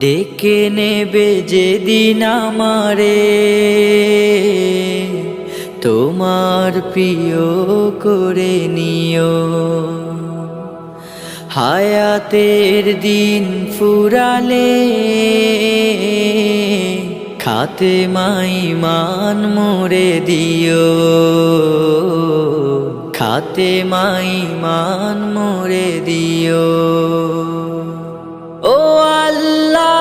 ডেকে নেবে যেদিন আমারে তোমার প্রিয় করে নিও। হায়াতের দিন ফুরালে খাতেমায় ঈমান মোরে দিও। খাতেমায় ঈমান মোরে দিও। ও আল্লাহ,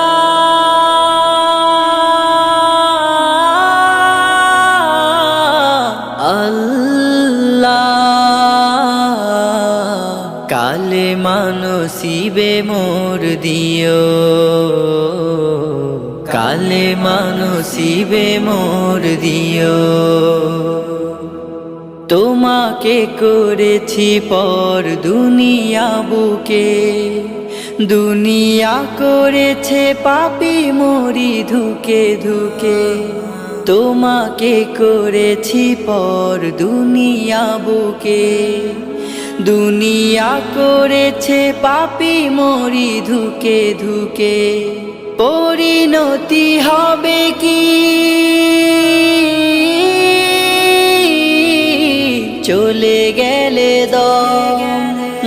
কালেমা নসিবে মোর দিও। কালেমা নসিবে মোর দিও। তোমাকে করেছি পর দুনিয়া বুকে, দুনিয়া করেছে পাপী মরি ধুকে ধুকে। তোমাকে করেছি পর দুনিয়া বুকে, দুনিয়া করেছে পাপী মরি ধুকে ধুকে। পরিণতি হবে কি চলে গেলে দম,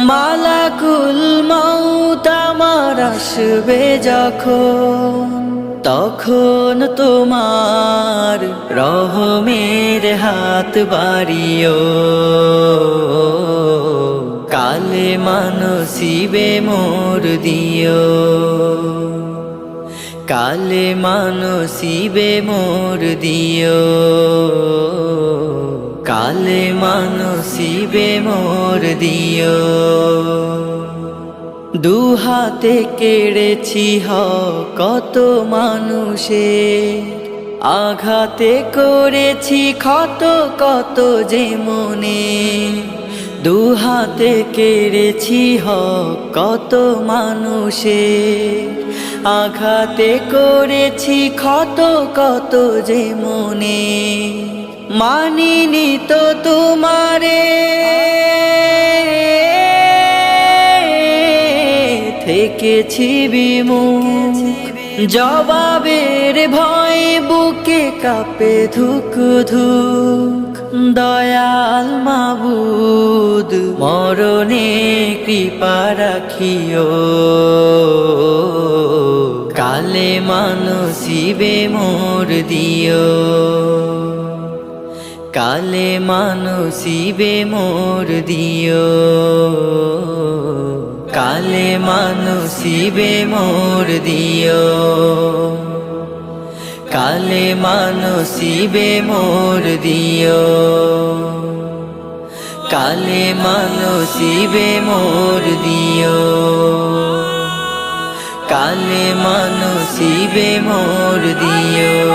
মালাকুল মউত আমার আসবে যখন, তখন তোমার রহমের হাত বাড়িও। কালেমা নসিবে মোর দিও। কালেমা নসিবে মোর দিও। কালেমা নসিবে মোর দিও। দুহাতে কেড়েছি কত মানুষের, আঘাতে করেছি ক্ষত কত যে মনে। দুহাতে কেড়েছি কত মানুষের, আঘাতে করেছি ক্ষত কত যে মনে। মানিনি তো তোমারে, থেকেছি বিমুখ, জবাবের ভয় বুকে কাঁপে ধুক ধুক। দয়াল মাবুদ মরণে কৃপা রাখিও। কালেমা নসিবে মোর দিও। কালেমা নসিবে মোর দিও। কালেমা নসিবে মোর দিও। কালেমা নসিবে মোর দিও। কালেমা নসিবে মোর দিও। কালেমা নসিবে মোর দিও।